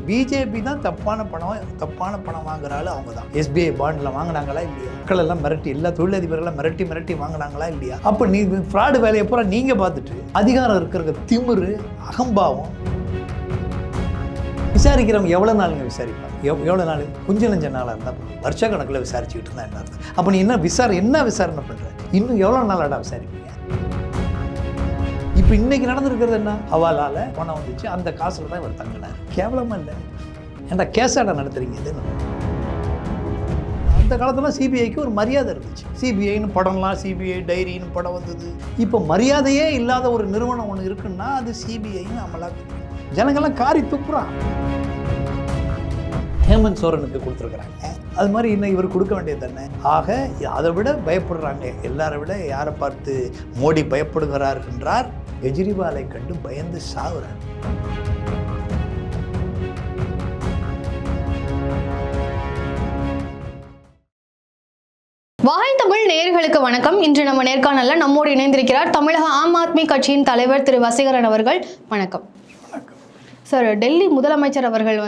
BJP தான் தப்பான பணம் வாங்குறாள் அவங்க தான். SBI பாண்டில் வாங்கினாங்களா இல்லையா? மக்கள் எல்லாம் மிரட்டி, எல்லா தொழிலதிபர்கள்லாம் மிரட்டி வாங்கினாங்களா இல்லையா? அப்போ நீ ஃப்ராடு வேலையை பூரா நீங்கள் பார்த்துட்டு அதிகாரம் இருக்கிற திமிரு அகம்பாவம். விசாரிக்கிறவங்க எவ்வளோ நாளுங்க விசாரிப்பாங்க? எவ்வளோ நாள்? கொஞ்சம் நஞ்ச நாளாக இருந்தால் வருஷ கணக்கில் விசாரிச்சுக்கிட்டு இருந்தால் என்ன அர்த்தம்? அப்போ நீ என்ன விசாரணை பண்ணுற? இன்னும் எவ்வளோ நாளாடா விசாரிப்பீங்க? இப்போ இன்னைக்கு நடந்திருக்கிறது என்ன? ஹவாலால் பணம் வந்துச்சு, அந்த காசில் தான் இவர் தங்கினார். கேவலமாக இல்லை? ஏன்டா கேஸாடா நடத்துறீங்க? இது அந்த காலத்தில் சிபிஐக்கு ஒரு மரியாதை இருந்துச்சு. சிபிஐன்னு படம்லாம், சிபிஐ டைரின்னு படம் வந்தது. இப்போ மரியாதையே இல்லாத ஒரு நிறுவனம் ஒன்று இருக்குன்னா அது சிபிஐன்னு அமலாக்கத்துறை. ஜனங்கள்லாம் காரி துப்புறான். ஹேமந்த் சோரனுக்கு கொடுத்துருக்குறாங்க, அது மாதிரி இன்னும் இவர் கொடுக்க வேண்டியது தானே. ஆக அதை விட பயப்படுறாங்க. எல்லாரை விட யாரை பார்த்து மோடி பயப்படுகிறார் என்றார்? கெஜ்ரிவாலை கண்டு பயந்து சாகுறார். வாய் தமிழ் நேயர்களுக்கு வணக்கம். இன்று நம்ம நேர்காணல்ல நம்மோடு இணைந்திருக்கிறார் தமிழக ஆம் ஆத்மி கட்சியின் தலைவர் திரு வசீகரன் அவர்கள். வணக்கம் சார். டெல்லி முதலமைச்சர் அவர்கள்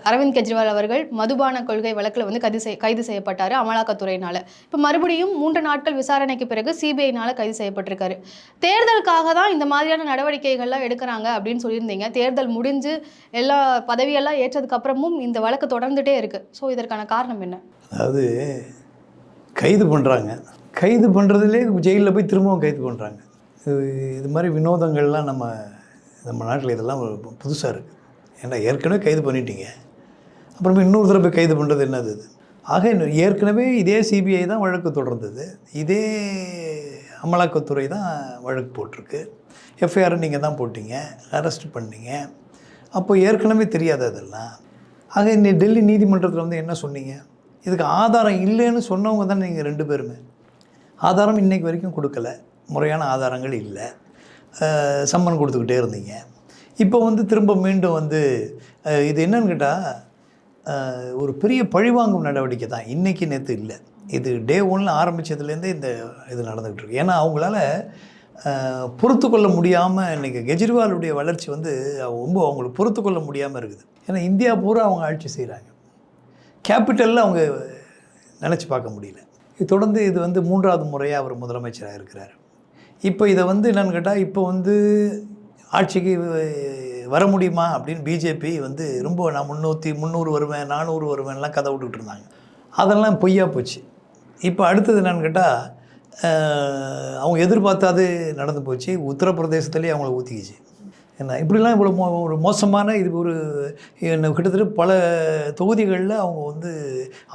அரவிந்த் கெஜ்ரிவால் அவர்கள் மதுபான கொள்கை வழக்கில் கைது செய்யப்பட்டார் அமலாக்கத்துறையினால. இப்போ மறுபடியும் 3 நாட்கள் விசாரணைக்கு பிறகு சிபிஐனால கைது செய்யப்பட்டிருக்காரு. தேர்தலுக்காக தான் இந்த மாதிரியான நடவடிக்கைகள்லாம் எடுக்கிறாங்க அப்படின்னு சொல்லியிருந்தீங்க. தேர்தல் முடிஞ்சு எல்லா பதவியெல்லாம் ஏற்றதுக்கு அப்புறமும் இந்த வழக்கு தொடர்ந்துட்டே இருக்கு. ஸோ இதற்கான காரணம் என்ன? அதாவது கைது பண்ணுறதுலே ஜெயிலில் போய் திரும்பவும் கைது பண்ணுறாங்க. இது மாதிரி வினோதங்கள்லாம் நம்ம நாட்டில் இதெல்லாம் புதுசாக இருக்குது. ஏன்னா ஏற்கனவே கைது பண்ணிட்டீங்க, அப்புறமா இன்னொரு தடவை கைது பண்ணுறது என்னது? இது ஆக ஏற்கனவே இதே சிபிஐ தான் வழக்கு தொடர்ந்தது, இதே அமலாக்கத்துறை தான் வழக்கு போட்டிருக்கு. எஃப்ஐஆர் நீங்கள் தான் போட்டிங்க, அரெஸ்ட் பண்ணீங்க. அப்போ ஏற்கனவே தெரியாது அதெல்லாம். ஆக இன்னைக்கு டெல்லி நீதிமன்றத்தில் என்ன சொன்னீங்க? இதுக்கு ஆதாரம் இல்லைன்னு சொன்னவங்க தான் நீங்கள் 2 பேருமே. ஆதாரம் இன்றைக்கு வரைக்கும் கொடுக்கல, முறையான ஆதாரங்கள் இல்லை, சம்மன் கொடுத்துக்கிட்டே இருந்தீங்க. இப்போ திரும்ப மீண்டும் இது என்னன்னு கேட்டால் ஒரு பெரிய பழிவாங்கும் நடவடிக்கை தான். இன்றைக்கி நேற்று இல்லை, இது டே 1 ஆரம்பித்ததுலேருந்தே இது நடந்துக்கிட்டு இருக்கு. ஏன்னா அவங்களால பொறுத்து கொள்ள முடியாமல் இன்றைக்கி கெஜ்ரிவாலுடைய வளர்ச்சி ரொம்ப அவங்களுக்கு பொறுத்து கொள்ள முடியாமல் இருக்குது. ஏன்னா இந்தியா பூரா அவங்க ஆட்சி செய்கிறாங்க, கேபிட்டலில் அவங்க நினச்சி பார்க்க முடியல. இது தொடர்ந்து இது 3வது முறையாக அவர் முதலமைச்சராக இருக்கிறார். இப்போ இதை என்னென்னு கேட்டால், இப்போ ஆட்சிக்கு வர முடியுமா அப்படின்னு பிஜேபி ரொம்ப நான் 300 வருவேன், 400 வருவேன்லாம் கதை விட்டுக்கிட்டு இருந்தாங்க. அதெல்லாம் பொய்யா போச்சு. இப்போ அடுத்தது என்னென்னு கேட்டால், அவங்க எதிர்பார்த்தாது நடந்து போச்சு. உத்தரப்பிரதேசத்துலேயே அவங்கள ஊற்றிக்கிச்சு. என்ன இப்படிலாம் இவ்வளோ ஒரு மோசமான இது ஒரு கிட்டத்தட்ட பல தொகுதிகளில் அவங்க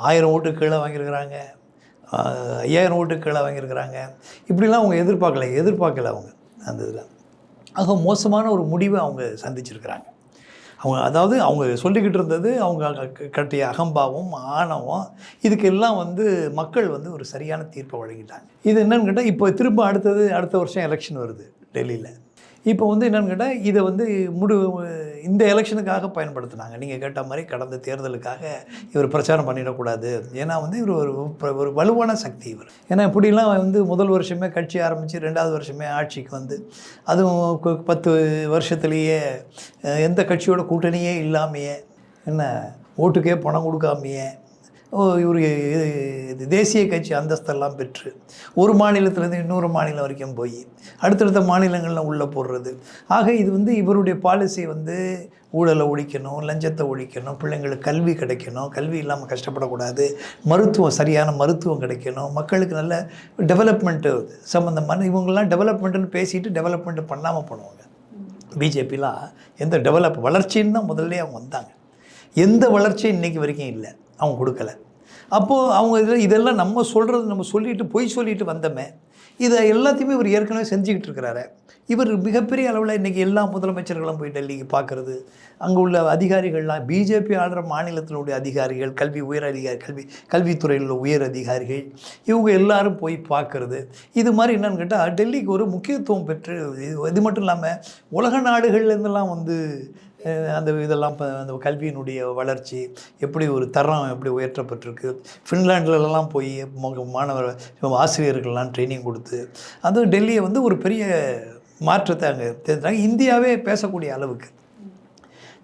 1000 ஓட்டு கீழே வாங்கியிருக்கிறாங்க, 5000 ஓட்டுக்கு கீழே வாங்கியிருக்கிறாங்க. இப்படிலாம் அவங்க எதிர்பார்க்கல அவங்க அந்த இதில். ஆக மோசமான ஒரு முடிவை அவங்க சந்திச்சிருக்கிறாங்க. அதாவது அவங்க சொல்லிக்கிட்டு இருந்தது, அவங்க கட்டிய அகம்பாவம், ஆணவம், இதுக்கெல்லாம் மக்கள் ஒரு சரியான தீர்ப்பை வழங்கிட்டாங்க. இது என்னன்னு கேட்டால், இப்போ திரும்ப அடுத்த வருஷம் எலெக்ஷன் வருது டெல்லியில். இப்போ என்னென்னு கேட்டால், இதை இந்த எலெக்ஷனுக்காக பயன்படுத்தினாங்க. நீங்கள் கேட்ட மாதிரி கடந்த தேர்தலுக்காக இவர் பிரச்சாரம் பண்ணிடக்கூடாது. ஏன்னா இவர் ஒரு வலுவான சக்தி இவர். ஏன்னா இப்படிலாம் முதல் வருஷமே கட்சி ஆரம்பித்து 2வது வருஷமே ஆட்சிக்கு அதுவும் 10 வருஷத்துலேயே எந்த கட்சியோட கூட்டணியே இல்லாமையே, என்ன ஓட்டுக்கே பணம் கொடுக்காமையே, இவர் தேசிய கட்சி அந்தஸ்தெல்லாம் பெற்று ஒரு மாநிலத்திலேருந்து இன்னொரு மாநிலம் வரைக்கும் போய் அடுத்தடுத்த மாநிலங்களில் உள்ளே போடுறது. ஆக இது இவருடைய பாலிசி ஊழலை ஒழிக்கணும், லஞ்சத்தை ஒழிக்கணும், பிள்ளைங்களுக்கு கல்வி கிடைக்கணும், கல்வி இல்லாமல் கஷ்டப்படக்கூடாது, சரியான மருத்துவம் கிடைக்கணும், மக்களுக்கு நல்ல டெவலப்மெண்ட்டு சம்மந்தமான இவங்கெல்லாம் டெவலப்மெண்ட்டுன்னு பேசிட்டு டெவலப்மெண்ட்டு பண்ணாமல் பண்ணுவாங்க. பிஜேபிலாம் எந்த வளர்ச்சின்னு தான் முதல்ல அவங்க வந்தாங்க. எந்த வளர்ச்சியும் இன்றைக்கி வரைக்கும் இல்லை, அவங்க கொடுக்கல. அப்போது அவங்க இதெல்லாம் நம்ம பொய் சொல்லிட்டு வந்தோமே, இதை எல்லாத்தையுமே இவர் ஏற்கனவே செஞ்சுக்கிட்டு இருக்கிறாரு. இவர் மிகப்பெரிய அளவில் இன்றைக்கி எல்லா முதலமைச்சர்களும் போய் டெல்லிக்கு பார்க்குறது, அங்கே உள்ள அதிகாரிகள்லாம் பிஜேபி ஆளுற மாநிலத்தினுடைய அதிகாரிகள், கல்வித்துறையில் உள்ள உயர் அதிகாரிகள், இவங்க எல்லாரும் போய் பார்க்குறது. இது மாதிரி என்னென்னு கேட்டால், டெல்லிக்கு ஒரு முக்கியத்துவம் பெற்று, இது மட்டும் இல்லாமல் உலக நாடுகள்லேருந்தெல்லாம் அந்த இதெல்லாம் அந்த கல்வியினுடைய வளர்ச்சி எப்படி ஒரு தரம் எப்படி உயர்த்தப்பட்டிருக்கு. ஃபின்லாண்டிலலாம் போய் மாணவர் ஆசிரியர்கள்லாம் ட்ரைனிங் கொடுத்து அதுவும் டெல்லியை ஒரு பெரிய மாற்றத்தை அங்கே தெரிஞ்சாங்க. இந்தியாவே பேசக்கூடிய அளவுக்கு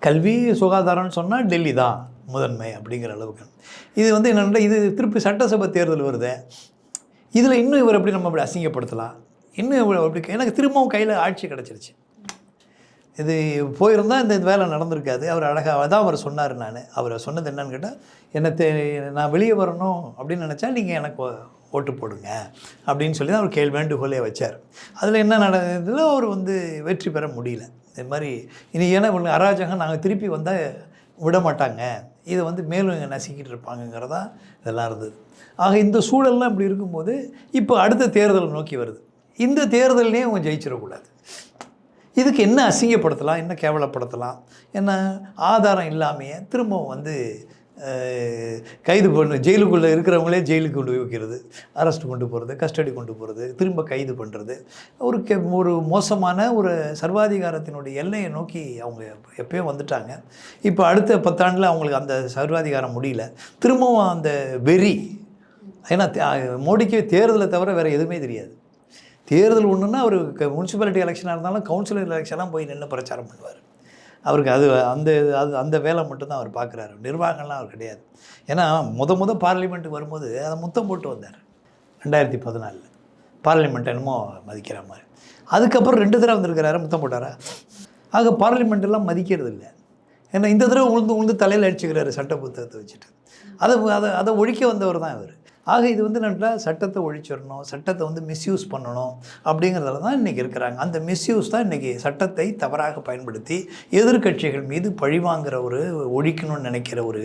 கல்வி சுகாதாரம்னு சொன்னால் டெல்லி தான் முதன்மை அப்படிங்கிற அளவுக்கு. இது வந்து என்னென்னா, இது திருப்பி சட்டசபை தேர்தல் வருது, இதில் இன்னும் இவர் எப்படி நம்ம அப்படி அசிங்கப்படுத்தலாம், இன்னும் இவர் அப்படி எனக்கு திரும்பவும் கையில் ஆட்சி கிடச்சிருச்சு. இது போயிருந்தால் இந்த வேலை நடந்திருக்காது. அவர் அழகாக தான் அவர் சொன்னார். அவர் சொன்னது என்னன்னு கேட்டால், நான் வெளியே வரணும் அப்படின்னு நினச்சா நீங்கள் எனக்கு ஓட்டு போடுங்க அப்படின்னு சொல்லி தான் அவர் வேண்டுகோளே வச்சார். அதில் என்ன நடந்ததில் அவர் வந்து வெற்றி பெற முடியல. இது மாதிரி இனி ஏன்னா அராஜகம் நாங்கள் திருப்பி வந்தால் விட மாட்டாங்க, இதை வந்து மேலும் இங்கே நசுக்கிட்டு இருப்பாங்கங்கிறதா இதெல்லாம் இருந்தது. ஆக இந்த சூழல்லாம் இப்படி இருக்கும்போது இப்போ அடுத்த தேர்தல் நோக்கி வருது. இந்த தேர்தல்லையும் அவங்க ஜெயிச்சிடக்கூடாது. இதுக்கு என்ன அசிங்கப்படுத்தலாம், என்ன கேவலப்படுத்தலாம், என்ன ஆதாரம் இல்லாமையே திரும்பவும் வந்து கைது பண்ண ஜெயிலுக்குள்ளே இருக்கிறவங்களே ஜெயிலுக்கு கொண்டு போய் வைக்கிறது, அரெஸ்ட் கொண்டு போகிறது, கஸ்டடி கொண்டு போகிறது, திரும்ப கைது பண்ணுறது, ஒரு மோசமான ஒரு சர்வாதிகாரத்தினுடைய எல்லையை நோக்கி அவங்க எப்போயும் வந்துட்டாங்க. இப்போ அடுத்த 10 ஆண்டில் அவங்களுக்கு அந்த சர்வாதிகாரம் முடியல, திரும்பவும் அந்த வெறி. ஏன்னா மோடிக்கு தேர்தலை தவிர வேறு எதுவுமே தெரியாது. தேர்தல் ஒன்றுன்னா அவர் முனிசிபாலிட்டி எலெக்ஷனாக இருந்தாலும் கவுன்சிலர் எலெக்ஷன்லாம் போய் நின்று பிரச்சாரம் பண்ணுவார். அவருக்கு அந்த வேலை மட்டும்தான் அவர் பார்க்குறாரு, நிர்வாகம்லாம் அவர் கிடையாது. ஏன்னா பார்லிமெண்ட்டுக்கு வரும்போது அதை முத்தம் போட்டு வந்தார் 2014 பார்லிமெண்ட் என்னமோ மதிக்கிற மாதிரி. அதுக்கப்புறம் 2 தடவை வந்திருக்கிறாரு, முத்தம் போட்டாரா? ஆக பார்லிமெண்ட்டெல்லாம் மதிக்கிறது இல்லை. ஏன்னா இந்த தடவை உளுந்து தலையில் அடிச்சுக்கிறாரு சட்ட புத்தகத்தை வச்சுட்டு. அதை ஒழிக்க வந்தவர் தான் இவர். ஆக இது வந்து என்னென்னா, சட்டத்தை ஒழிச்சிடணும், சட்டத்தை வந்து மிஸ்யூஸ் பண்ணணும் அப்படிங்கிறதுல தான் இன்றைக்கி இருக்கிறாங்க. அந்த மிஸ்யூஸ் தான் இன்றைக்கி சட்டத்தை தவறாக பயன்படுத்தி எதிர்கட்சிகள் மீது பழிவாங்கிற ஒரு ஒழிக்கணும்னு நினைக்கிற ஒரு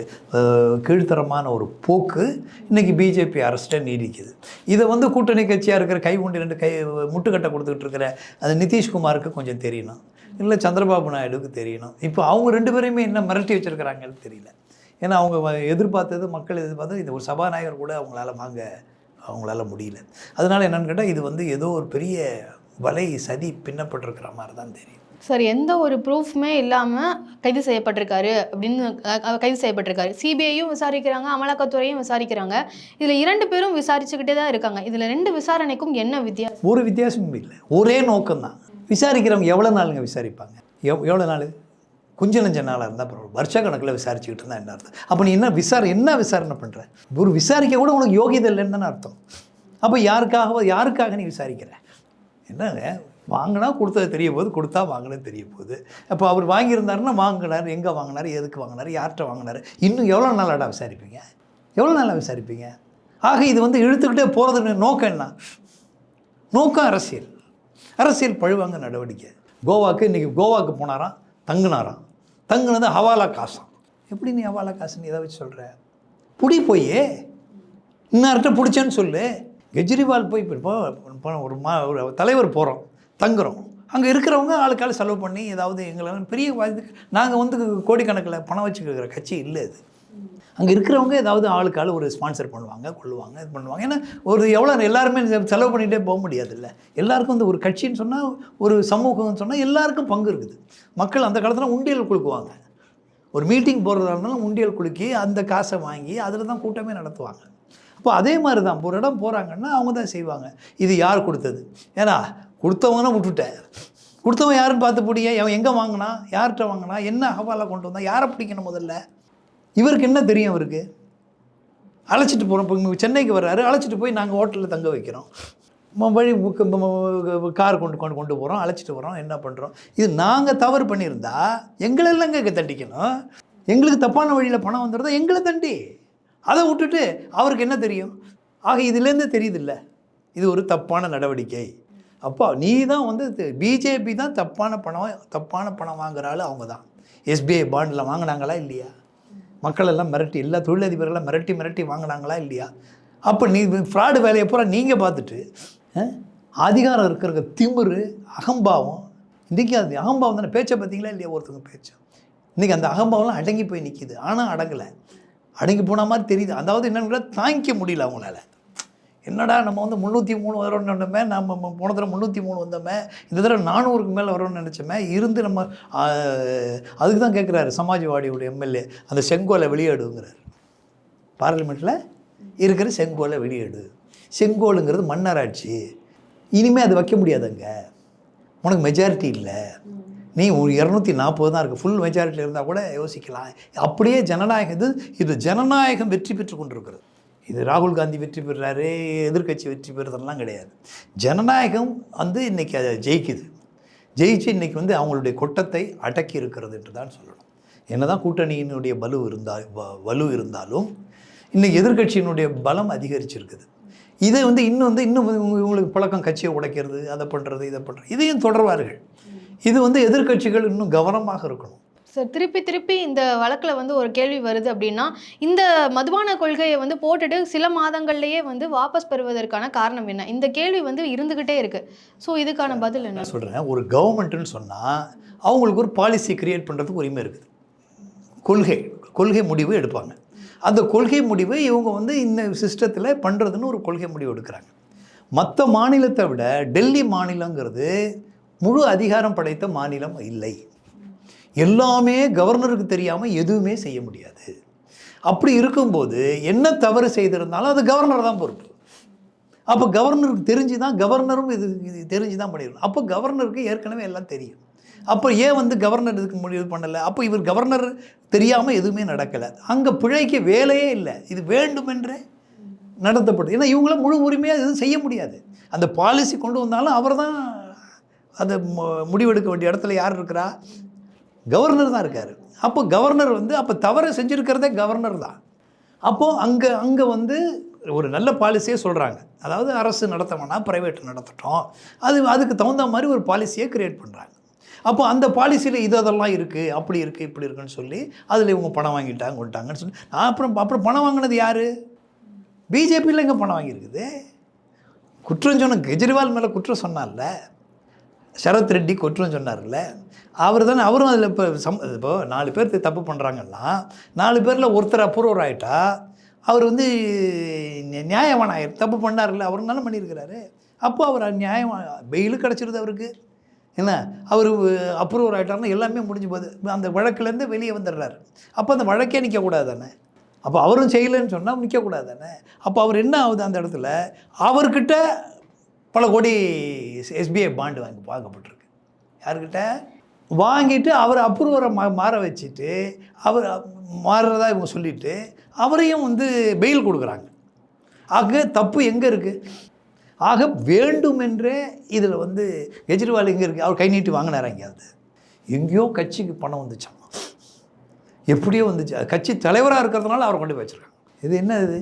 கீழ்த்தரமான ஒரு போக்கு இன்றைக்கி பிஜேபி அரசிட்ட நீடிக்குது. இதை வந்து கூட்டணி கட்சியாக இருக்கிற கைகுண்டி 2 முட்டுக்கட்டை கொடுத்துக்கிட்டு இருக்கிற அது நிதிஷ்குமாருக்கு கொஞ்சம் தெரியணும், இல்லை சந்திரபாபு நாயுடுக்கு தெரியணும். இப்போ அவங்க 2 பேரையுமே என்ன மிரட்டி வச்சுருக்கிறாங்கன்னு தெரியல. ஏன்னா அவங்க மக்கள் எதிர்பார்த்தது இந்த ஒரு சபாநாயகர் கூட அவங்களால முடியல. அதனால் என்னென்னு கேட்டால், இது வந்து ஏதோ ஒரு பெரிய வலை சதி பின்னப்பட்டிருக்கிற மாதிரி தான் தெரியும். சார், எந்த ஒரு ப்ரூஃப்மே இல்லாமல் கைது செய்யப்பட்டிருக்காரு அப்படின்னு கைது செய்யப்பட்டிருக்காரு. சிபிஐயும் விசாரிக்கிறாங்க, அமலாக்கத்துறையும் விசாரிக்கிறாங்க. இதில் 2 பேரும் விசாரிச்சுக்கிட்டே தான் இருக்காங்க. இதில் 2 விசாரணைக்கும் என்ன வித்தியாசம்? ஒரு வித்தியாசமும் இல்லை, ஒரே நோக்கம்தான். விசாரிக்கிறவங்க எவ்வளோ நாளுங்க விசாரிப்பாங்க? எவ்வளோ நாள்? கொஞ்சம் நஞ்ச நாளாக இருந்தால் பரவாயில்ல, வருஷ கணக்கில் விசாரிச்சுக்கிட்டு இருந்தால் என்ன அர்த்தம்? அப்போ நீ என்ன விசாரணை பண்ணுற? ஒரு விசாரிக்க கூட உனக்கு யோகியதை இல்லைன்னு தானே அர்த்தம். அப்போ யாருக்காக நீ விசாரிக்கிற? என்னங்க, வாங்கினா கொடுத்தது தெரிய போகுது, கொடுத்தா வாங்கினது தெரிய போகுது. அப்போ அவர் வாங்கியிருந்தாருன்னா வாங்கினார், எங்கே வாங்கினார், எதுக்கு வாங்கினார், யார்கிட்ட வாங்கினார், இன்னும் எவ்வளோ நாளாடா விசாரிப்பீங்க? எவ்வளோ நாளாக விசாரிப்பீங்க? ஆக இது வந்து இழுத்துக்கிட்டே போகிறதுன்னு நோக்கம் என்ன? நோக்கம் அரசியல் பழிவாங்க நடவடிக்கை. இன்றைக்கி கோவாவுக்கு போனாராம், தங்குனது ஹவாலா காசாம். எப்படி நீ ஹவாலா காசுன்னு எதை வச்சு சொல்கிற? போய் இன்னொருட்ட பிடிச்சேன்னு சொல்லு. கெஜ்ரிவால் போய் இப்போ ஒரு தலைவர் போகிறோம், தங்குறோம், அங்கே இருக்கிறவங்க ஆளுக்கால செலவு பண்ணி ஏதாவது எங்களால் பெரிய நாங்கள் வந்து கோடிக்கணக்கில் பணம் வச்சுக்கிற கட்சி இல்லை. இது அங்கே இருக்கிறவங்க ஏதாவது ஆளுக்கால ஒரு ஸ்பான்சர் பண்ணுவாங்க, கொள்ளுவாங்க, இது பண்ணுவாங்க. ஏன்னா எல்லாருமே செலவு பண்ணிகிட்டே போக முடியாதுல்ல. எல்லாருக்கும் வந்து ஒரு கட்சின்னு சொன்னால், ஒரு சமூகம்னு சொன்னால் எல்லாருக்கும் பங்கு இருக்குது. மக்கள் அந்த காலத்தில் உண்டியல் குலுக்குவாங்க. ஒரு மீட்டிங் போகிறதா இருந்தாலும் உண்டியல் குலுக்கி அந்த காசை வாங்கி அதில் தான் கூட்டமே நடத்துவாங்க. அப்போ அதே மாதிரி தான் ஒரு இடம் போகிறாங்கன்னா அவங்க தான் செய்வாங்க. இது யார் கொடுத்தது? ஏன்னா கொடுத்தவங்கன்னா விட்டுட்டேன், கொடுத்தவன் யாருன்னு பார்த்து பிடிங்க. அவன் எங்கே வாங்கினா, யார்கிட்ட வாங்கினா, என்ன அகவாலாக கொண்டு வந்தால், யாரை பிடிக்கணும் முதல்ல? இவருக்கு என்ன தெரியும்? அவருக்கு அழைச்சிட்டு போகிறோம். இப்போ சென்னைக்கு வர்றாரு, அழைச்சிட்டு போய் நாங்கள் ஹோட்டலில் தங்க வைக்கிறோம், வழி கார் கொண்டு போகிறோம், அழைச்சிட்டு வரோம், என்ன பண்ணுறோம்? இது நாங்கள் தவறு பண்ணியிருந்தா எங்களெல்லாம் இங்கே தண்டிக்கணும். எங்களுக்கு தப்பான வழியில் பணம் வந்துடுறதா எங்களை தண்டி, அதை விட்டுட்டு அவருக்கு என்ன தெரியும்? ஆக இதுலேருந்து தெரியுதில்ல, இது ஒரு தப்பான நடவடிக்கை. அப்போ நீ தான் வந்து பிஜேபி தான் தப்பான பணம் வாங்குறாள். அவங்க தான் எஸ்பிஐ பாண்டில் வாங்கினாங்களா இல்லையா? மக்கள் எல்லாம் மிரட்டி, எல்லா தொழிலதிபர்களெலாம் மிரட்டி வாங்கினாங்களா இல்லையா? அப்போ நீ ஃப்ராடு வேலையை பூரா நீங்கள் பார்த்துட்டு அதிகாரம் இருக்கிற திமிரு, அகம்பாவம். இன்றைக்கி அது அகம்பாவம் தானே. பேச்சை பார்த்தீங்களா இல்லையா? ஒருத்தவங்க பேச்சு இன்றைக்கி அந்த அகம்பாவம்லாம் அடங்கி போய் நிற்கிது. ஆனால் அடங்கி போன மாதிரி தெரியுது. அதாவது என்னன்னு தாங்கிக்க முடியல அவங்களால. என்னடா நம்ம வந்து 303 வரோன்னு நினைமே, நம்ம போன தடவை 303 வந்தோமே, இந்த தடவை 400க்கு மேலே வரோன்னு நினச்சோமே, இருந்து நம்ம அதுக்கு தான் கேட்குறாரு சமாஜ்வாடியோட எம்எல்ஏ, அந்த செங்கோலை வெளியேடுங்கிறார். பார்லிமெண்ட்டில் இருக்கிற செங்கோலை வெளியேடு. செங்கோலுங்கிறது மன்னராட்சி, இனிமேல் அது வைக்க முடியாதுங்க, உனக்கு மெஜாரிட்டி இல்லை, நீ ஒரு 240 தான் இருக்குது, ஃபுல் மெஜாரிட்டியில் இருந்தால் கூட யோசிக்கலாம். அப்படியே ஜனநாயகம் இது ஜனநாயகம் வெற்றி பெற்று கொண்டிருக்கிறது. இது ராகுல் காந்தி வெற்றி பெறுறாரு, எதிர்க்கட்சி வெற்றி பெறுறதெல்லாம் கிடையாது. ஜனநாயகம் வந்து இன்றைக்கி அதை ஜெயிச்சு இன்றைக்கி வந்து அவங்களுடைய கொட்டத்தை அடக்கி இருக்கிறது என்று தான் சொல்லணும். என்ன தான் கூட்டணியினுடைய வலு இருந்தாலும் இன்றைக்கி எதிர்க்கட்சியினுடைய பலம் அதிகரிச்சிருக்குது. இதை வந்து இன்னும் இவங்களுக்கு பழக்கம் கட்சியை உடைக்கிறது, அதை பண்ணுறது, இதை பண்ணுறது, இதையும் தொடர்வார்கள். இது வந்து எதிர்க்கட்சிகள் இன்னும் கவனமாக இருக்கணும். சார், திருப்பி இந்த வழக்கில் வந்து ஒரு கேள்வி வருது அப்படின்னா, இந்த மதுபான கொள்கையை வந்து போட்டுட்டு சில மாதங்கள்லேயே வந்து வாபஸ் பெறுவதற்கான காரணம் என்ன? இந்த கேள்வி வந்து இருந்துக்கிட்டே இருக்குது. ஸோ இதுக்கான பதில் என்ன? சொல்கிறேன், ஒரு கவர்மெண்ட்டுன்னு சொன்னால் அவங்களுக்கு ஒரு பாலிசி கிரியேட் பண்ணுறதுக்கு உரிமை இருக்குது. கொள்கை முடிவு எடுப்பாங்க. அந்த கொள்கை முடிவை இவங்க வந்து இந்த சிஸ்டத்தில் பண்ணுறதுன்னு ஒரு கொள்கை முடிவு எடுக்கிறாங்க. மற்ற மாநிலத்தை விட டெல்லி மாநிலங்கிறது முழு அதிகாரம் படைத்த மாநிலம் இல்லை. எல்லாமே கவர்னருக்கு தெரியாமல் எதுவுமே செய்ய முடியாது. அப்படி இருக்கும்போது என்ன தவறு செய்திருந்தாலும் அது கவர்னர் தான் பொறுப்பு. அப்போ கவர்னருக்கு தெரிஞ்சு தான், கவர்னரும் இது தெரிஞ்சு தான் பண்ணிடணும். அப்போ கவர்னருக்கு ஏற்கனவே எல்லாம் தெரியும். அப்போ ஏன் வந்து கவர்னர் இதுக்கு முடிவு பண்ணலை? அப்போ இவர் கவர்னர் தெரியாமல் எதுவுமே நடக்கலை. அங்கே பிழைக்க வேலையே இல்லை. இது வேண்டுமென்றே நடத்தப்படுது. ஏன்னா இவங்களாம் முழு உரிமையாக எதுவும் செய்ய முடியாது. அந்த பாலிசி கொண்டு வந்தாலும் அவர் தான் அதை முடிவெடுக்க வேண்டிய இடத்துல யார் இருக்கிறா? கவர்னர் தான் இருக்கார். அப்போ கவர்னர் வந்து அப்போ தவறு செஞ்சுருக்கிறதே கவர்னர் தான். அப்போது அங்கே வந்து ஒரு நல்ல பாலிசியே சொல்கிறாங்க. அதாவது அரசு நடத்தவனா ப்ரைவேட் நடத்தட்டும், அதுக்கு தகுந்த மாதிரி ஒரு பாலிசியை க்ரியேட் பண்ணுறாங்க. அப்போ அந்த பாலிசியில் இதெல்லாம் இருக்குது, அப்படி இருக்குது, இப்படி இருக்குன்னு சொல்லி அதில் இவங்க பணம் கொண்டாங்கன்னு சொல்லி அப்புறம் பணம் வாங்கினது யார்? பிஜேபியில் எங்கே பணம் வாங்கியிருக்குது? குற்றம் சொன்ன கெஜ்ரிவால் மேலே குற்றம் சொன்னார்ல, சரத் ரெட்டி குற்றம் சொன்னார்ல, அவரும் அதில் இப்போ 4 பேர் தப்பு பண்ணுறாங்கன்னா 4 பேரில் ஒருத்தர் அப்ரூவர் ஆகிட்டா அவர் வந்து நியாயமானாயிரம். தப்பு பண்ணார்ல, அவர் தானே பண்ணியிருக்கிறாரு. அப்போ அவர் நியாயம், பெயிலும் கிடச்சிருது அவருக்கு. என்ன, அவர் அப்ரூவர் ஆகிட்டார்னா எல்லாமே முடிஞ்சு போகுது. அந்த வழக்குலேருந்து வெளியே வந்துடுறாரு. அப்போ அந்த வழக்கே நிற்கக்கூடாது தானே? அப்போ அவரும் செய்யலைன்னு சொன்னால் நிற்கக்கூடாது தானே? அப்போ அவர் என்ன ஆகுது? அந்த இடத்துல அவர்கிட்ட பல கோடி எஸ்பிஐ பாண்டு வாங்கப்பட்டிருக்கு. யார்கிட்ட வாங்கிட்டு அவர் அப்ரூவரை மாற வச்சுட்டு அவர் மாறுறதா இவங்க சொல்லிவிட்டு அவரையும் வந்து பெயில் கொடுக்குறாங்க. ஆக தப்பு எங்கே இருக்குது? ஆக வேண்டுமென்றே இதில் வந்து கெஜ்ரிவால் எங்கே இருக்குது? அவர் கை நீட்டி வாங்கினார் எங்கேயாவது? எங்கேயோ கட்சிக்கு பணம் வந்துச்சான், எப்படியோ வந்துச்சு. கட்சி தலைவராக இருக்கிறதுனால அவரை கொண்டு போய் வச்சுருக்காங்க. இது என்ன? இது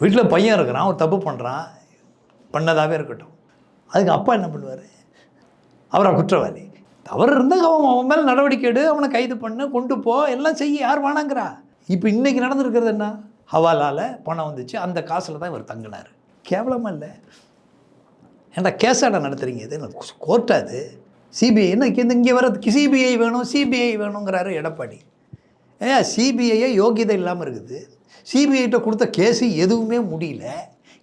வீட்டில் பையன் இருக்கிறான், அவர் தப்பு பண்ணுறான், பண்ணதாகவே இருக்கட்டும், அதுக்கு அப்பா என்ன பண்ணுவார்? அவரை குற்றவாளி. தவறு இருந்தால் அவன் மேலே நடவடிக்கை எடு, அவனை கைது பண்ணு, கொண்டு போ, எல்லாம் செய்ய. யார் வேணாங்கிறா? இப்போ இன்றைக்கி நடந்திருக்கிறது என்ன? ஹவாலால் பணம் வந்துச்சு, அந்த காசில் தான் இவர் தங்கினார். கேவலமாக இல்லை? ஏன்டா கேஸாடா நடத்துகிறீங்க? இது கோர்ட்டா? அது சிபிஐ? என்ன இங்கே வர சிபிஐ வேணும், சிபிஐ வேணுங்கிறாரு எடப்பாடி. ஏன் சிபிஐயே யோகியதை இல்லாமல் இருக்குது? சிபிஐட்ட கொடுத்த கேஸு எதுவுமே முடியல,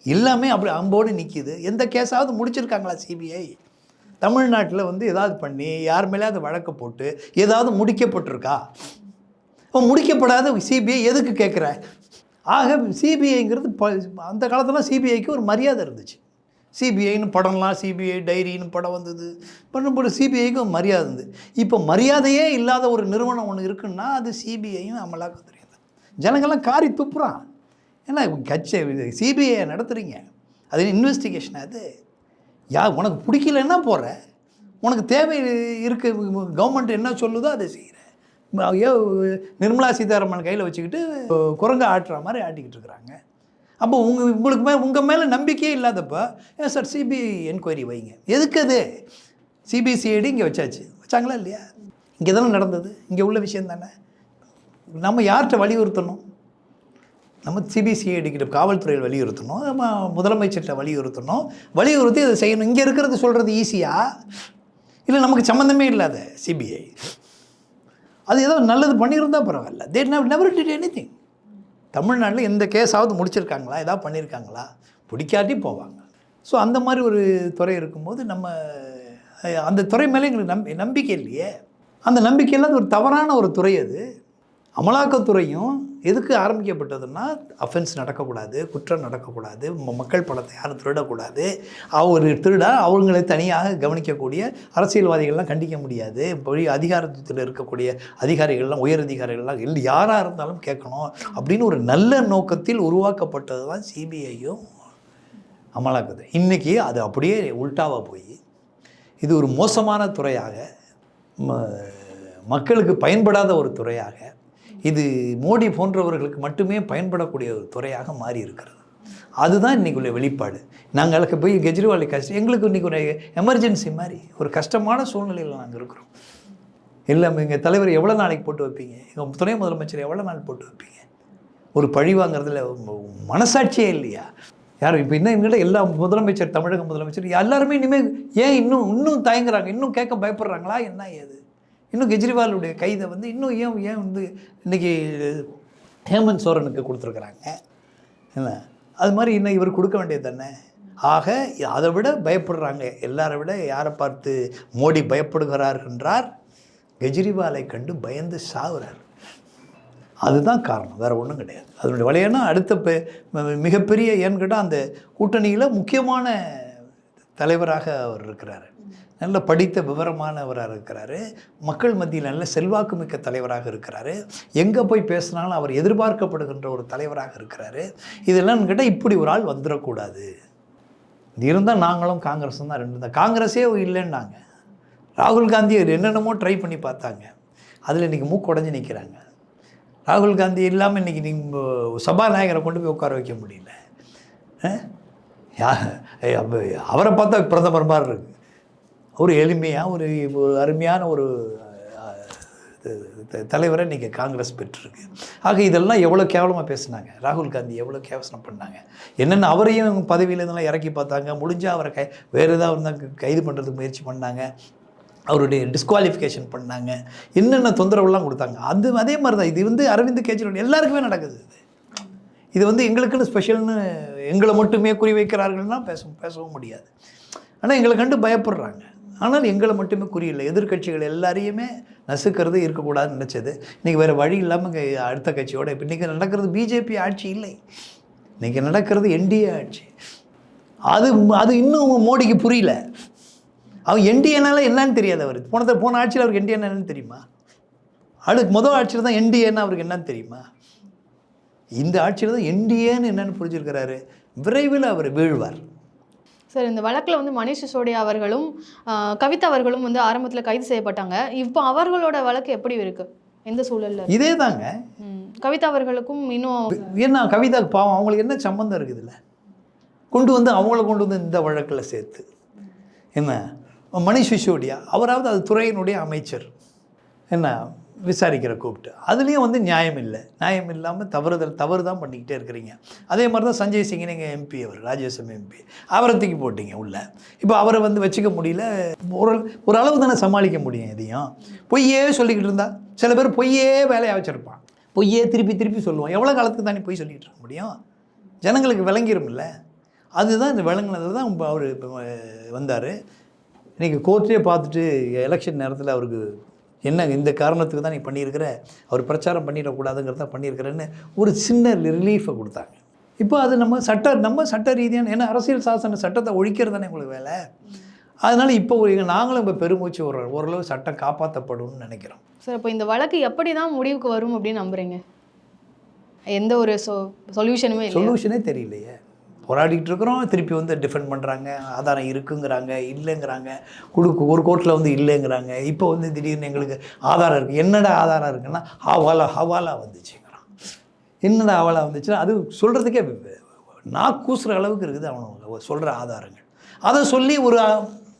எல்லாமே அப்படி அம்போடு நிற்கிது. எந்த கேஸாவது முடிச்சிருக்காங்களா சிபிஐ? தமிழ்நாட்டில் வந்து ஏதாவது பண்ணி யார் மேலேயாவது வழக்கு போட்டு ஏதாவது முடிக்கப்பட்டிருக்கா? முடிக்கப்படாத சிபிஐ எதுக்கு கேட்குற? ஆக சிபிஐங்கிறது அந்த காலத்தில் சிபிஐக்கு ஒரு மரியாதை இருந்துச்சு. சிபிஐன்னு படம்லாம், சிபிஐ டைரின்னு படம் வந்தது, பண்ணும்போது சிபிஐக்கு ஒரு மரியாதை இருந்தது. இப்போ மரியாதையே இல்லாத ஒரு நிறுவனம் ஒன்று இருக்குன்னா அது சிபிஐயும் அமலாக்கத்துறையும் தான். ஜனங்கள்லாம் காரி துப்புறான். ஏன்னா கட்சி சிபிஐ நடத்துகிறீங்க, அது இன்வெஸ்டிகேஷன். அது உனக்கு பிடிக்கலன்னா போகிற, உனக்கு தேவை இருக்குது, கவர்மெண்ட் என்ன சொல்லுதோ அதை செய்கிற. நிர்மலா சீதாராமன் கையில் வச்சுக்கிட்டு குரங்க ஆட்டுற மாதிரி ஆட்டிக்கிட்டு இருக்கிறாங்க. அப்போ உங்கள் மேலே நம்பிக்கையே இல்லாதப்போ ஏன் சார் சிபிஐ என்கொயரி வைங்க? எதுக்கு அது? சிபிசிஐடி இங்கே வச்சாங்களா இல்லையா? இங்கே தானே நடந்தது, இங்கே உள்ள விஷயம் தானே. நம்ம யார்கிட்ட வலியுறுத்தணும்? நம்ம சிபிசிஐடிக்கிட்ட, காவல்துறையில் வலியுறுத்தணும், நம்ம முதலமைச்சர்கிட்ட வலியுறுத்தி அதை செய்யணும். இங்கே இருக்கிறது சொல்கிறது ஈஸியாக இல்லை, நமக்கு சம்மந்தமே இல்லாத சிபிஐ அது ஏதோ நல்லது பண்ணியிருந்தால் பரவாயில்ல. They never did anything. தமிழ்நாட்டில் எந்த கேஸாவது முடிச்சிருக்காங்களா? ஏதாவது பண்ணியிருக்காங்களா? பிடிக்காட்டி போவாங்க. ஸோ அந்த மாதிரி ஒரு துறை இருக்கும்போது நம்ம அந்த துறை மேலே எங்களுக்கு நம்பிக்கை இல்லையே. அந்த நம்பிக்கையெல்லாம் ஒரு தவறான ஒரு துறை. அது அமலாக்கத்துறையும் எதுக்கு ஆரம்பிக்கப்பட்டதுன்னா, அஃபென்ஸ் நடக்கக்கூடாது, குற்றம் நடக்கக்கூடாது, மக்கள் பணத்தை யாரும் திருடக்கூடாது, ஒரு திருடா அவங்களை தனியாக கவனிக்கக்கூடிய அரசியல்வாதிகள்லாம் கண்டிக்க முடியாது, பெரிய அதிகாரத்தில் இருக்கக்கூடிய அதிகாரிகள்லாம், உயர் அதிகாரிகள்லாம் யாராக இருந்தாலும் கேட்கணும் அப்படின்னு ஒரு நல்ல நோக்கத்தில் உருவாக்கப்பட்டது தான் சிபிஐயும் அமலாக்கத்துறை. இன்றைக்கி அது அப்படியே உல்டாவாக போய் இது ஒரு மோசமான துறையாக, மக்களுக்கு பயன்படாத ஒரு துறையாக, இது மோடி போன்றவர்களுக்கு மட்டுமே பயன்படக்கூடிய ஒரு துறையாக மாறி இருக்கிறது. அதுதான் இன்றைக்கி உள்ள வெளிப்பாடு. நாங்களுக்கு போய் கெஜ்ரிவாலை கஷ்டம், எங்களுக்கு இன்றைக்கி ஒரு எமர்ஜென்சி மாதிரி ஒரு கஷ்டமான சூழ்நிலையில் நாங்கள் இருக்கிறோம். இல்லை எங்கள் தலைவர் எவ்வளோ நாளைக்கு போட்டு வைப்பீங்க, எங்கள் துணை முதலமைச்சர் எவ்வளோ நாள் போட்டு வைப்பீங்க? ஒரு பழி வாங்குறதுல மனசாட்சியே இல்லையா? யாரும் இப்போ இன்னும் எங்கிட்ட எல்லா முதலமைச்சர், தமிழக முதலமைச்சர் எல்லாருமே இனிமேல் ஏன் இன்னும் தயங்குறாங்க, இன்னும் கேட்க பயப்படுறாங்களா என்ன ஏது? இன்னும் கெஜ்ரிவாலுடைய கைதை வந்து இன்னும் ஏன் வந்து இன்றைக்கி ஹேமந்த் சோரனுக்கு கொடுத்துருக்குறாங்க என்ன? அது மாதிரி இன்னும் இவர் கொடுக்க வேண்டியது தானே. ஆக அதை விட பயப்படுறாங்க. எல்லாரை விட யாரை பார்த்து மோடி பயப்படுகிறார் என்றார், கெஜ்ரிவாலை கண்டு பயந்து சாகுறார். அதுதான் காரணம், வேறு ஒன்றும் கிடையாது. அதனுடைய வழியானா அடுத்த மிகப்பெரிய ஏன்னு கேட்டால் அந்த கூட்டணியில் முக்கியமான தலைவராக அவர் இருக்கிறார். நல்ல படித்த விவரமானவராக இருக்கிறாரு. மக்கள் மத்தியில் நல்ல செல்வாக்கு மிக்க தலைவராக இருக்கிறாரு. எங்கே போய் பேசினாலும் அவர் எதிர்பார்க்கப்படுகின்ற ஒரு தலைவராக இருக்கிறாரு. இதெல்லாம் கேட்டால் இப்படி ஒரு ஆள் வந்துடக்கூடாது. இது இருந்தால் நாங்களும் காங்கிரஸும் தான் ரெண்டு தான். காங்கிரஸே இல்லைன்னாங்க. ராகுல் காந்தி என்னென்னமோ ட்ரை பண்ணி பார்த்தாங்க. அதில் இன்றைக்கி மூக்குடைஞ்சு நிற்கிறாங்க. ராகுல் காந்தி இல்லாமல் இன்றைக்கி நீங்கள் சபாநாயகரை கொண்டு போய் உட்கார வைக்க முடியல. அவரை பார்த்தா பிரதமர் மாதிரி இருக்கு. ஒரு எளிமையாக ஒரு அருமையான ஒரு தலைவரை இன்றைக்கி காங்கிரஸ் பெற்றிருக்கு. ஆக இதெல்லாம் எவ்வளோ கேவலமாக பேசுனாங்க. ராகுல் காந்தி எவ்வளோ கேவசனம் பண்ணாங்க. என்னென்ன அவரையும் பதவியில் இருந்தெல்லாம் இறக்கி பார்த்தாங்க. முடிஞ்சால் அவரை வேறு ஏதாவது இருந்தால் கைது பண்ணுறதுக்கு முயற்சி பண்ணாங்க. அவருடைய டிஸ்குவாலிஃபிகேஷன் பண்ணாங்க. என்னென்ன தொந்தரவுலாம் கொடுத்தாங்க. அதே மாதிரி தான் இது வந்து அரவிந்த் கெஜ்ரிவால் எல்லாருக்குமே நடக்குது. இது வந்து எங்களுக்குன்னு ஸ்பெஷல்னு எங்களை மட்டுமே குறி வைக்கிறார்கள்னா பேசவும் முடியாது. ஆனால் எங்களை கண்டு பயப்படுறாங்க. ஆனால் எங்களை மட்டுமே குறியில்லை, எதிர்கட்சிகள் எல்லாரையுமே நசுக்கிறது இருக்கக்கூடாதுன்னு நினச்சது. இன்றைக்கி வேறு வழி இல்லாமல் அடுத்த கட்சியோட இப்போ இன்றைக்கி நடக்கிறது பிஜேபி ஆட்சி இல்லை, இன்றைக்கி நடக்கிறது என்டிஏ ஆட்சி. அது இன்னும் மோடிக்கு புரியல. அவன் என்டிஏனால என்னன்னு தெரியாது. அவர் போன ஆட்சியில் அவருக்கு என்டிஏன்னா என்னன்னு தெரியுமா? முதல் ஆட்சியில் தான் என்டிஏன்னா அவருக்கு என்னன்னு தெரியுமா? இந்த ஆட்சியில் தான் என்டிஏன்னு என்னென்னு புரிஞ்சிருக்கிறாரு. விரைவில் அவர் வீழ்வார். சார், இந்த வழக்கில் வந்து மணிஷ் சிசோடியா அவர்களும் கவிதா அவர்களும் வந்து ஆரம்பத்தில் கைது செய்யப்பட்டாங்க. இப்போ அவர்களோட வழக்கு எப்படி இருக்கு, எந்த சூழலில்? இதே தாங்க. கவிதா அவர்களுக்கும் இன்னும் என்ன, கவிதா பாவம், அவங்களுக்கு என்ன சம்மந்தம் இருக்குதுல்ல? அவங்கள கொண்டு வந்து இந்த வழக்கில் சேர்த்து என்ன? மணிஷ் சிசோடியா அவராவது அது துறையினுடைய அமைச்சர் என்ன விசாரிக்கிற கூப்பிட்டு, அதுலேயும் வந்து நியாயம் இல்லாமல் தவறு தான் பண்ணிக்கிட்டே இருக்கிறீங்க. அதே மாதிரி தான் சஞ்சய் சிங், நீங்கள் எம்பி, அவர் ராஜ்யசபா எம்பி, அவரை தூக்கி போட்டிங்க உள்ள. இப்போ அவரை வந்து வச்சுக்க முடியல. ஒரு அளவு தானே சமாளிக்க முடியும். இதையும் பொய்யே சொல்லிக்கிட்டு இருந்தால் சில பேர் பொய்யே வேலையாக வச்சுருப்பான். பொய்யே திருப்பி சொல்லுவான். எவ்வளோ காலத்துக்கு தானே பொய் சொல்லிகிட்டு இருக்க முடியும்? ஜனங்களுக்கு விளங்கிருமில்ல. அதுதான் இந்த விளங்கினது தான் அவர் இப்போ வந்தார். இன்றைக்கி கோர்ட்டே பார்த்துட்டு எலெக்ஷன் நேரத்தில் அவருக்கு என்ன இந்த காரணத்துக்கு தான் நீ பண்ணியிருக்கிற, அவர் பிரச்சாரம் பண்ணிடக்கூடாதுங்கிறத பண்ணியிருக்கிறேன்னு ஒரு சின்ன ரிலீஃபை கொடுத்தாங்க. இப்போ அது நம்ம சட்ட ரீதியான, ஏன்னா அரசியல் சாசன சட்டத்தை ஒழிக்கிறது தானே உங்களுக்கு வேலை. அதனால் இப்போ நாங்களும் இப்போ பெருமூச்சு ஓரளவு சட்டம் காப்பாற்றப்படும்னு நினைக்கிறோம். சார், இப்போ இந்த வழக்கு எப்படி தான் முடிவுக்கு வரும் அப்படின்னு நம்புகிறீங்க? எந்த ஒரு சொல்யூஷனே தெரியலையே. போராடிக்கிட்டு இருக்கிறோம், திருப்பி வந்து டிஃபெண்ட் பண்ணுறாங்க, ஆதாரம் இருக்குங்கிறாங்க, இல்லைங்கிறாங்க, ஒரு கோர்ட்டில் வந்து இல்லைங்கிறாங்க. இப்போ வந்து திடீர்னு எங்களுக்கு ஆதாரம் இருக்குது. என்னடா ஆதாரம் இருக்குன்னா ஹவாலா வந்துச்சுங்கிறான். என்னடா ஹவாலா வந்துச்சுன்னா அது சொல்கிறதுக்கே கூசுகிற அளவுக்கு இருக்குது அவனுங்க சொல்கிற ஆதாரங்கள். அதை சொல்லி ஒரு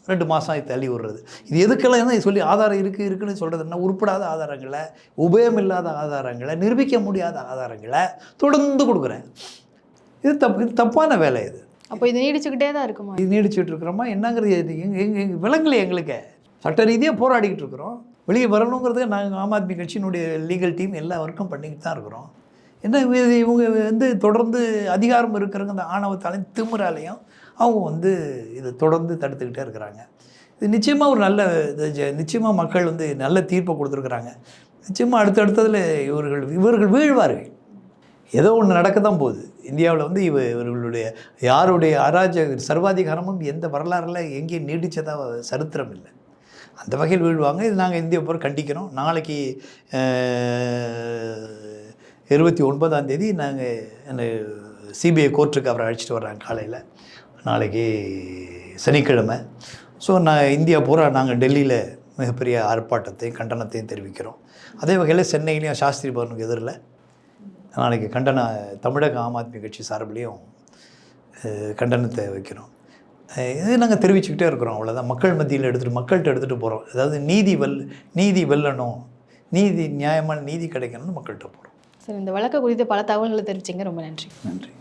2 மாதம் தள்ளி விடுறது. இது எதுக்கெல்லாம் தான் சொல்லி ஆதாரம் இருக்குன்னு சொல்கிறதுன்னா, உருப்படாத ஆதாரங்களை, உபயோகமில்லாத ஆதாரங்களை, நிரூபிக்க முடியாத ஆதாரங்களை தொடர்ந்து கொடுக்குறேன். இது தப்பான வேலை. இது அப்போ இது நீடிச்சுக்கிட்டே தான் இருக்குமா? இது நீடிச்சுட்டு இருக்கிறோமா என்னங்கிறது விலங்குல எங்களுக்கு சட்ட ரீதியாக போராடிக்கிட்டு இருக்கிறோம். வெளியே வரணுங்கிறதுக்கு நாங்கள் ஆம் ஆத்மி கட்சியினுடைய லீகல் டீம் எல்லா ஒர்க்கும் பண்ணிக்கிட்டு தான் இருக்கிறோம். என்ன இவங்க வந்து தொடர்ந்து அதிகாரம் இருக்கிறவங்க அந்த ஆணவத்தாலையும் திமிராலையும் அவங்க வந்து இதை தொடர்ந்து தடுத்துக்கிட்டே இருக்கிறாங்க. இது நிச்சயமாக ஒரு நல்ல நிச்சயமாக மக்கள் வந்து நல்ல தீர்ப்பை கொடுத்துருக்குறாங்க. நிச்சயமாக அடுத்தடுத்ததில் இவர்கள் வீழ்வார்கள். ஏதோ ஒன்று நடக்க தான் போகுது. இந்தியாவில் வந்து இவர்களுடைய யாருடைய சர்வாதிகாரமும் எந்த வரலாறுல எங்கேயும் நீடித்ததாக சரித்திரம் இல்லை. அந்த வகையில் வீழ்வாங்க. இது நாங்கள் இந்திய போர் கண்டிக்கிறோம். நாளைக்கு 29ஆம் நாங்கள் சிபிஐ கோர்ட்டுக்கு அவரை அழைச்சிட்டு வர்றாங்க காலையில். நாளைக்கு சனிக்கிழமை. ஸோ இந்தியா பூரா நாங்கள் டெல்லியில் மிகப்பெரிய ஆர்ப்பாட்டத்தையும் கண்டனத்தையும் தெரிவிக்கிறோம். அதே வகையில் சென்னையிலையும் சாஸ்திரி பவனுக்கு எதிரில் நாளைக்கு தமிழக ஆம் ஆத்மி கட்சி சார்பிலையும் கண்டனத்தை வைக்கிறோம். இது நாங்கள் தெரிவிச்சுக்கிட்டே இருக்கிறோம். அவ்வளோதான். மக்கள் மத்தியில் மக்கள்கிட்ட எடுத்துகிட்டு போகிறோம். அதாவது நீதி வெல்லணும், நியாயமான நீதி கிடைக்கணும்னு மக்கள்கிட்ட போகிறோம். சார், இந்த வழக்கு குறித்து பல தகவல்களை தெரிவிச்சிங்க. ரொம்ப நன்றி. நன்றி.